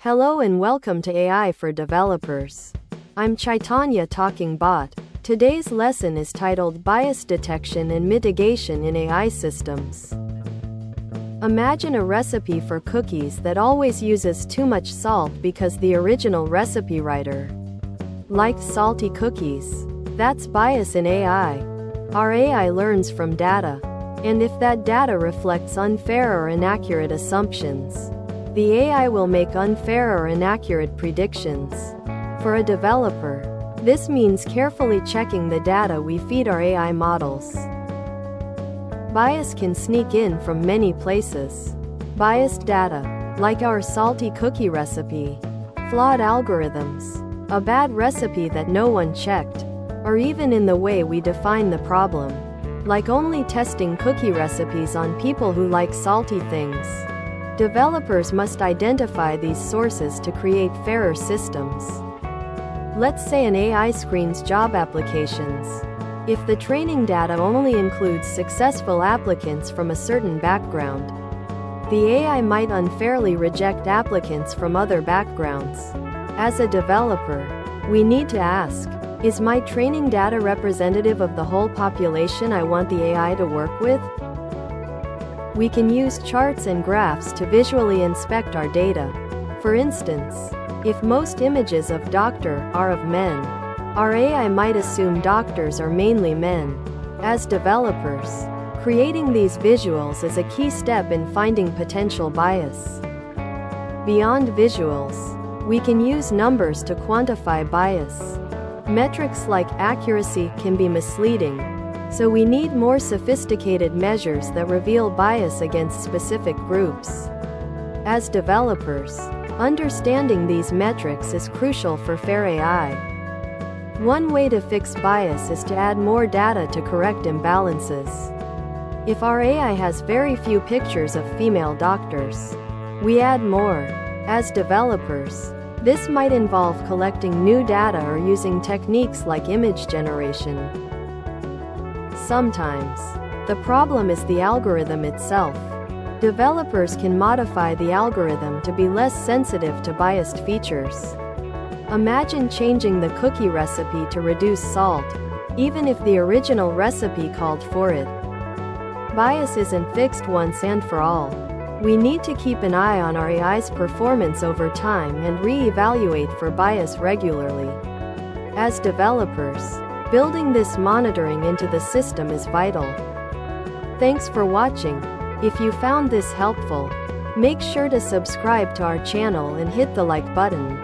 Hello and welcome to AI for Developers. I'm Chaitanya talking bot. Today's lesson is titled Bias Detection and Mitigation in AI Systems. Imagine a recipe for cookies that always uses too much salt because the original recipe writer liked salty cookies. That's bias in AI. Our AI learns from data, and if that data reflects unfair or inaccurate assumptions, the AI will make unfair or inaccurate predictions. For a developer, this means carefully checking the data we feed our AI models. Bias can sneak in from many places. Biased data, like our salty cookie recipe, flawed algorithms, a bad recipe that no one checked, or even in the way we define the problem, like only testing cookie recipes on people who like salty things. Developers must identify these sources to create fairer systems. Let's say an AI screens job applications. If the training data only includes successful applicants from a certain background, the AI might unfairly reject applicants from other backgrounds. As a developer, we need to ask, is my training data representative of the whole population I want the AI to work with? We can use charts and graphs to visually inspect our data. For instance, if most images of doctor are of men, our AI might assume doctors are mainly men. As developers, creating these visuals is a key step in finding potential bias. Beyond visuals, we can use numbers to quantify bias. Metrics like accuracy can be misleading, so we need more sophisticated measures that reveal bias against specific groups. As developers, understanding these metrics is crucial for fair AI. One way to fix bias is to add more data to correct imbalances. If our AI has very few pictures of female doctors, we add more. As developers, this might involve collecting new data or using techniques like image generation. Sometimes, the problem is the algorithm itself. Developers can modify the algorithm to be less sensitive to biased features. Imagine changing the cookie recipe to reduce salt, even if the original recipe called for it. Bias isn't fixed once and for all. We need to keep an eye on our AI's performance over time and re-evaluate for bias regularly. As developers, building this monitoring into the system is vital. Thanks for watching. If you found this helpful, make sure to subscribe to our channel and hit the like button.